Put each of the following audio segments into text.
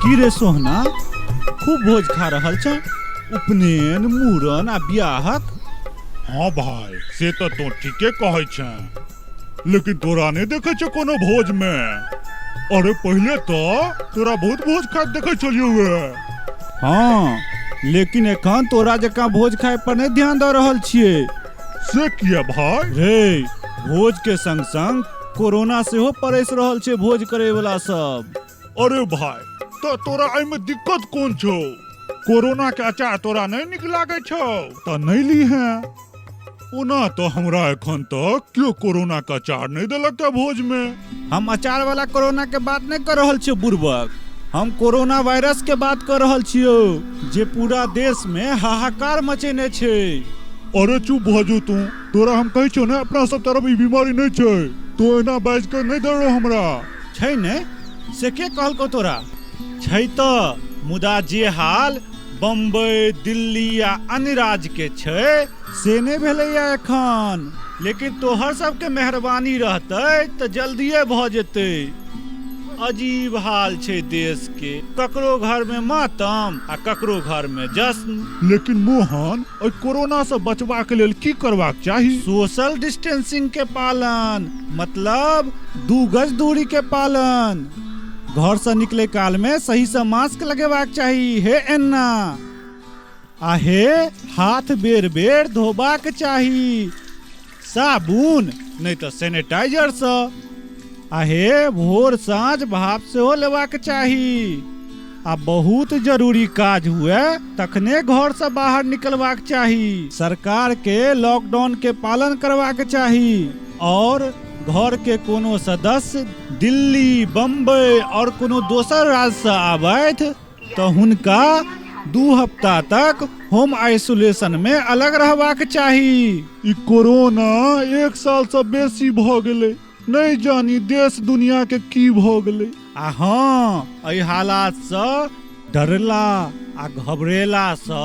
की रे सोहना, खूब भोज खा रहल छ? उपनयन, मूड़न आ बियाहक? हाँ भाई, से तो तू ठीके कहे छ, लेकिन तोरा नहीं देखे छ कोनो भोज में। अरे पहले तो तोरा बहुत भोज खाए देखे छलियो वे। हाँ, लेकिन एखन तोरा जकाँ भोज खाए पर नहीं ध्यान दे रहल छियै। से किया भाई? रे, भोज के संग संग कोरोना सेहो परस रहल छै भोज करे वाला सब। अरे भाई, तो तोरा आई में दिक्कत कौन छो? कोरोना के अचार तोरा नहीं निक लागे छो तो नहीं ली है। ओना तो हमरा एखन तक क्यों कोरोना का अचार नहीं देलक है भोज में। हम अचार वाला कोरोना के बात नहीं कर रहल छियै बुर्बक, हम कोरोना वायरस के बात कर रहल छियो जे पूरा देश में हाहाकार मचेने छै। अरे चुप भ जो तू, तोरा हम कहे छो ना अपना सब तरफ ई बीमारी नहीं छै, तो एना बाज कर नहीं दे रहो हमरा। छै ने, से के कहलको तोरा? छै तो, मुदा जे हाल बम्बई, दिल्ली या अन्य राज्य के छै से नहीं भेलैया एखन। लेकिन तोहर सबके मेहरबानी रहतै तो जल्दिए भ जेतै। अजीब हाल छै देश के, ककरो घर में मातम आ ककरो घर में जश्न। लेकिन मोहन, ओइ कोरोना से बचबा के लेल की करबाक चाही? सोशल डिस्टेंसिंग के पालन, मतलब 2 गज दूरी के पालन। घर से निकले काल में सही से मास्क लगेबाक चाही, हे एन्ना। आ हे हाथ बेर बेर धोबाक चाही, साबुन नहीं तो सैनिटाइजर से। आ हे भोर साँझ भाप सेहो लेबाक चाही। आ बहुत जरूरी काज हुए तखने घर से बाहर निकलबाक चाही। सरकार के लॉकडाउन के पालन करबाक चाही। और घर के कोनो सदस्य दिल्ली, बम्बई और कोनो दोसर राज्य से आबैथ तो हुनका 2 हफ्ता तक होम आइसोलेशन में अलग रहबाक चाही। ई कोरोना 1 साल से बेसी भ गेलै, नहीं जानी देश दुनिया के की भ गेलै। आ हाँ, एहि हालात से डरला आ घबरेला से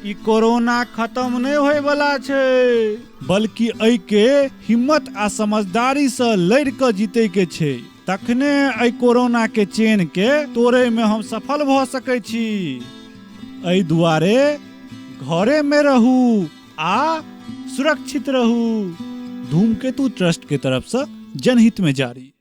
ई कोरोना खत्म नहीं होय वाला छै, बल्कि एहि के हिम्मत आ समझदारी से लड़ के जीते के छै। तखने एहि कोरोना के चेन के तोड़े में हम सफल भ सकै छी। एहि दुआरे घरे में रहू आ सुरक्षित रहू। धूमकेतु ट्रस्ट के तरफ से जनहित में जारी।